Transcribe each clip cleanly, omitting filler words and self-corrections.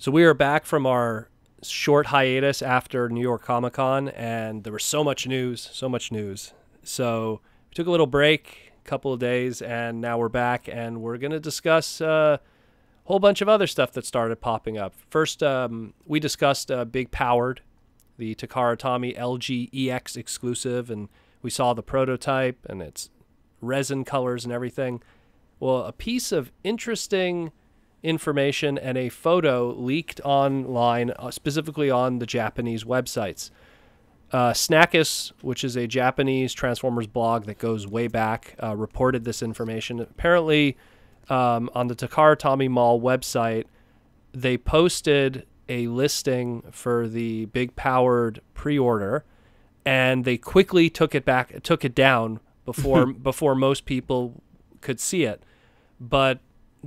So we are back from our short hiatus after New York Comic Con, and there was so much news, so much news. So we took a little break, a couple of days, and now we're back, and we're going to discuss a whole bunch of other stuff that started popping up. First, we discussed Big Powered, the Takara-Tomy LG EX exclusive, and we saw the prototype and its resin colors and everything. Well, a piece of interesting information and a photo leaked online, specifically on the Japanese websites. Snackis, which is a Japanese Transformers blog that goes way back, reported this information. Apparently, on the Takara-Tomy Mall website, they posted a listing for the Big Powered pre-order, and they quickly took it down before most people could see it. But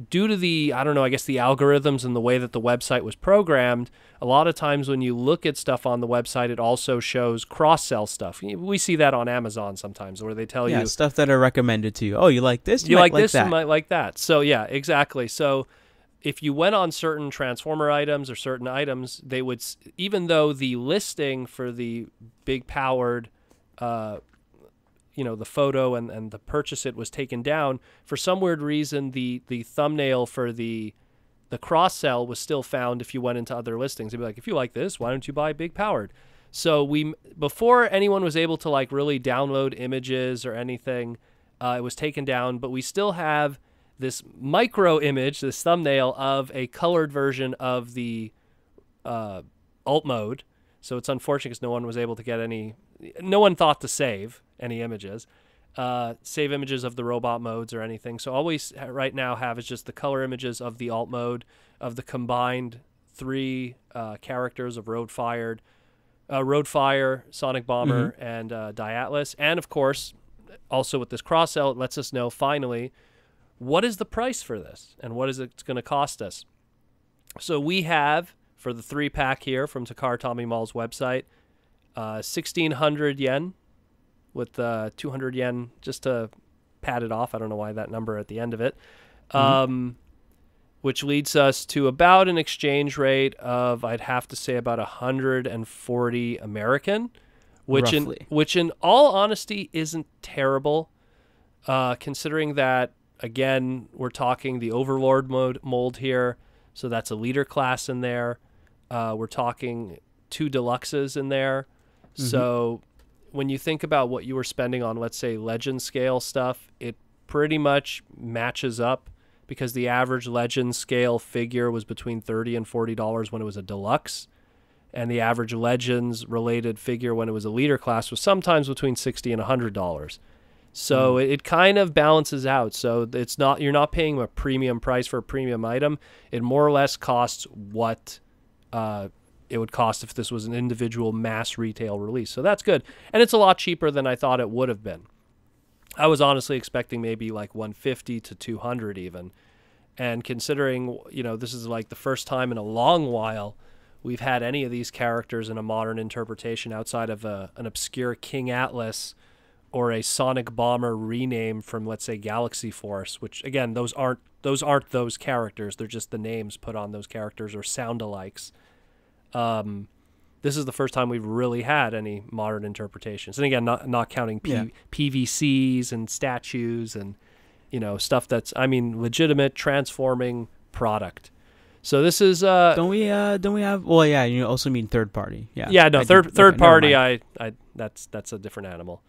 due to the, I don't know, I guess the algorithms and the way that the website was programmed, a lot of times when you look at stuff on the website, it also shows cross-sell stuff. We see that on Amazon sometimes, where they tell you stuff that are recommended to you. Oh, you like this? You like this, that. You might like that. So yeah, exactly. So if you went on certain Transformer items or certain items, they would, even though the listing for the Big Powered, the photo and the purchase it was taken down, for some weird reason, the thumbnail for the cross-sell was still found if you went into other listings. They'd be like, if you like this, why don't you buy Big Powered? So before anyone was able to like really download images or anything, it was taken down, but we still have this micro image, this thumbnail of a colored version of the alt mode. So it's unfortunate because no one was able to get no one thought to save any images, save images of the robot modes or anything. So all we right now have is just the color images of the alt mode, of the combined 3 characters of Road Fire, Sonic Bomber, and Diatlas. And of course, also with this cross-sell, it lets us know finally, what is the price for this and what is it going to cost us? So we have, for the 3-pack here from Takara-Tomy Mall's website, 1,600 yen with 200 yen just to pad it off. I don't know why that number at the end of it, which leads us to about an exchange rate of, I'd have to say, about 140 American, which in all honesty isn't terrible, considering that, again, we're talking the Overlord mold here, so that's a leader class in there. We're talking 2 deluxes in there. So when you think about what you were spending on, let's say, Legend scale stuff, it pretty much matches up, because the average Legend scale figure was between $30 and $40 when it was a deluxe, and the average Legends related figure when it was a leader class was sometimes between $60 and $100. So it kind of balances out. So it's not, you're not paying a premium price for a premium item. It more or less costs what it would cost if this was an individual mass retail release. So that's good. And it's a lot cheaper than I thought it would have been. I was honestly expecting maybe like 150 to 200 even. And considering, this is like the first time in a long while we've had any of these characters in a modern interpretation outside of an obscure King Atlas or a Sonic Bomber rename from, let's say, Galaxy Force, which, again, those aren't those characters. They're just the names put on those characters or sound-alikes. This is the first time we've really had any modern interpretations. And again, not counting PVCs and statues and, stuff that's, legitimate transforming product. So this is don't we have, well, yeah, you also mean third party. Yeah. Yeah, no, third party, that's a different animal.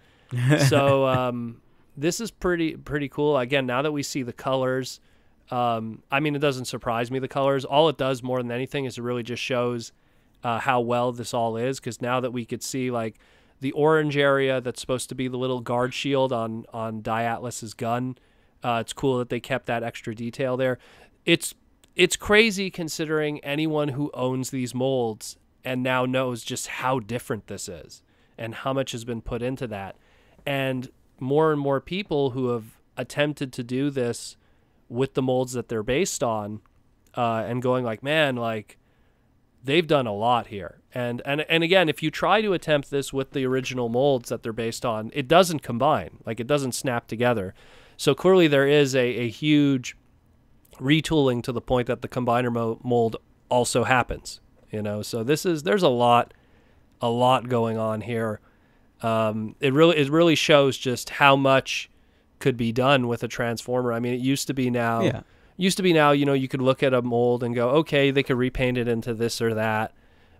So this is pretty cool. Again, now that we see the colors, it doesn't surprise me, the colors. All it does more than anything is it really just shows how well this all is, because now that we could see like the orange area that's supposed to be the little guard shield on Diatlas's gun, it's cool that they kept that extra detail there. It's crazy considering anyone who owns these molds and now knows just how different this is and how much has been put into that. And more people who have attempted to do this with the molds that they're based on, and going like, man, like, they've done a lot here. And again, if you try to attempt this with the original molds that they're based on, it doesn't combine. Like, it doesn't snap together. So clearly there is a huge retooling to the point that the combiner mold also happens. So there's a lot going on here. It really shows just how much could be done with a transformer. I mean, it used to be now. Yeah. You could look at a mold and go, okay, they could repaint it into this or that.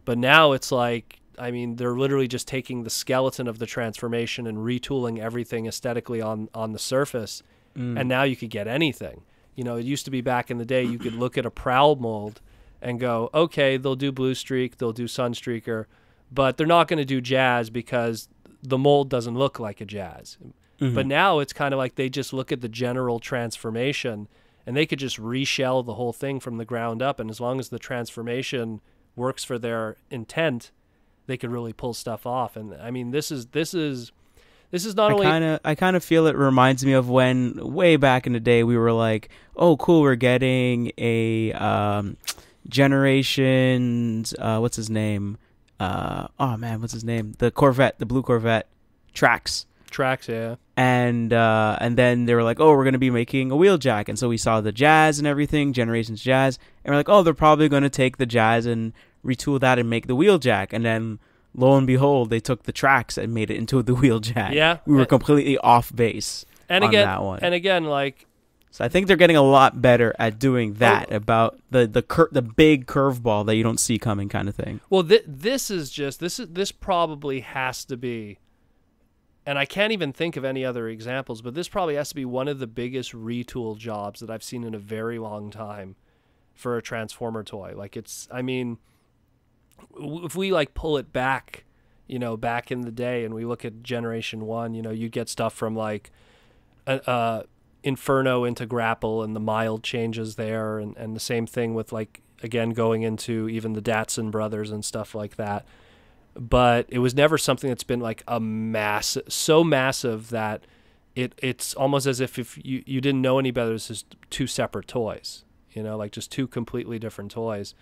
But now it's like, I mean, they're literally just taking the skeleton of the transformation and retooling everything aesthetically on the surface. And now you could get anything. It used to be back in the day, you could look at a Prowl mold and go, okay, they'll do Blue Streak, they'll do Sunstreaker, but they're not going to do Jazz because the mold doesn't look like a Jazz. But now it's kind of like they just look at the general transformation and they could just reshell the whole thing from the ground up. And as long as the transformation works for their intent, they could really pull stuff off. And I mean, this is not only. I kind of feel it reminds me of when way back in the day we were like, oh, cool, we're getting a Generations. What's his name? What's his name? The Corvette, the blue Corvette, Tracks, yeah. And then they were like, oh, we're going to be making a Wheeljack. And so we saw the Jazz and everything, Generations Jazz. And we're like, oh, they're probably going to take the Jazz and retool that and make the Wheeljack. And then lo and behold, they took the Tracks and made it into the Wheeljack. Yeah. We were completely off base on that one. And again, like... So I think they're getting a lot better at doing that, about the big curveball that you don't see coming kind of thing. Well, this probably has to be, and I can't even think of any other examples, but this probably has to be one of the biggest retool jobs that I've seen in a very long time for a Transformer toy. Like I mean, if we like pull it back, back in the day and we look at Generation 1, you get stuff from like Inferno into Grapple and the mild changes there, and the same thing with like, again, going into even the Datsun brothers and stuff like that. But it was never something that's been like so massive that it's almost as if you didn't know any better. This is two separate toys, like just two completely different toys.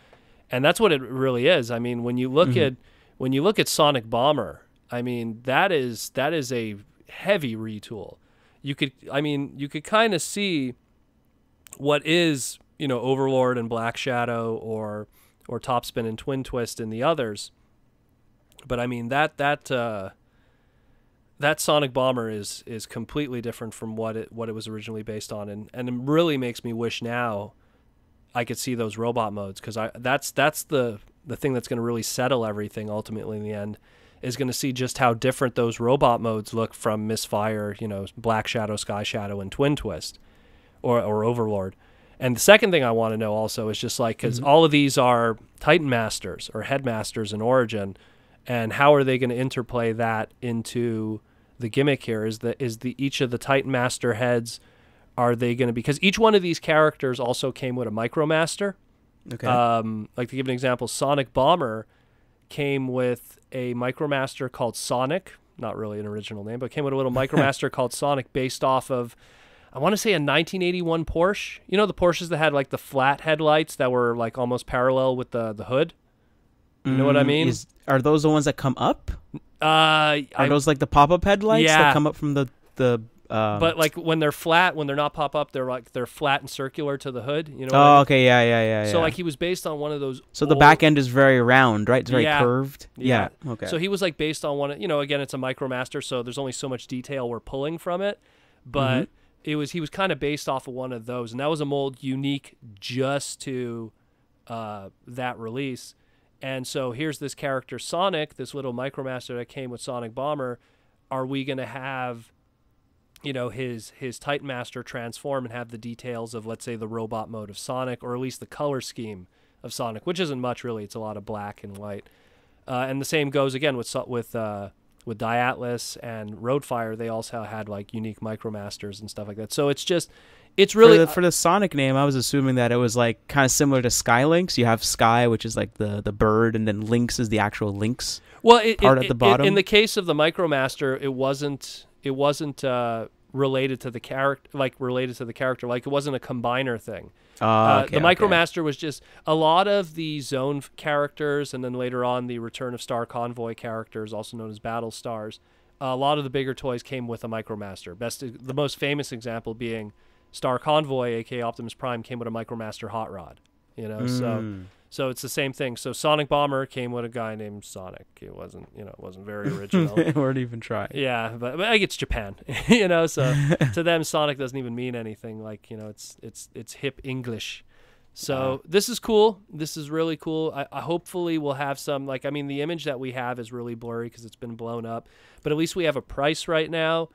And that's what it really is. I mean, when you look at Sonic Bomber, I mean, that is a heavy retool. You could kind of see what is, Overlord and Black Shadow or Topspin and Twin Twist and the others. But I mean, that Sonic Bomber is completely different from what it was originally based on, and it really makes me wish now I could see those robot modes, because that's the thing that's going to really settle everything ultimately in the end, is going to see just how different those robot modes look from Misfire, Black Shadow, Sky Shadow, and Twin Twist, or Overlord. And the second thing I want to know also is just like, because all of these are Titan Masters or Headmasters in Origin, and how are they going to interplay that into the gimmick here? Is each of the Titan Master heads, are they going to, because each one of these characters also came with a Micromaster. Okay. Like to give an example, Sonic Bomber came with a Micromaster called Sonic, not really an original name, but came with a little Micromaster called Sonic based off of, I want to say, a 1981 Porsche. The Porsches that had like the flat headlights that were like almost parallel with the hood. You know what I mean? Are those the ones that come up? Are those like the pop-up headlights that come up from the but like when they're flat, when they're not pop-up, they're flat and circular to the hood. You know? Oh, okay, yeah. So like he was based on one of those. So the back end is very round, right? It's very curved. Yeah. Okay. So he was like based on one. Again, it's a Micromaster, so there's only so much detail we're pulling from it, but he was kind of based off of one of those, and that was a mold unique just to that release. And so here's this character Sonic, this little Micromaster that came with Sonic Bomber. Are we going to have, his Titan Master transform and have the details of, let's say, the robot mode of Sonic, or at least the color scheme of Sonic, which isn't much really. It's a lot of black and white. And the same goes again with Diatlas and Roadfire. They also had like unique Micromasters and stuff like that. So it's really for the Sonic name, I was assuming that it was like kind of similar to Skylynx. You have Sky, which is like the bird, and then Lynx is the actual Lynx part at the bottom. In the case of the Micromaster, it wasn't related to the character. Like it wasn't a combiner thing. The Micromaster was just a lot of the Zone characters, and then later on the Return of Star Convoy characters, also known as Battle Stars. A lot of the bigger toys came with a Micromaster. The most famous example being Star Convoy, aka Optimus Prime, came with a Micromaster Hot Rod. So it's the same thing. So Sonic Bomber came with a guy named Sonic. It wasn't, it wasn't very original. They weren't even trying. Yeah, but like it's Japan, so to them Sonic doesn't even mean anything. Like, it's hip English. So this is cool. This is really cool. I hopefully we'll have some, like, I mean, the image that we have is really blurry because it's been blown up, but at least we have a price right now.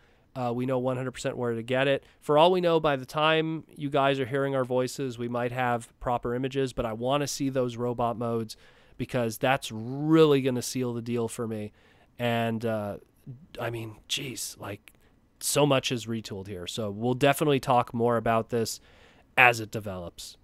We know 100% where to get it. For all we know, by the time you guys are hearing our voices, we might have proper images, but I want to see those robot modes because that's really going to seal the deal for me. And, I mean, geez, like, so much is retooled here. So we'll definitely talk more about this as it develops.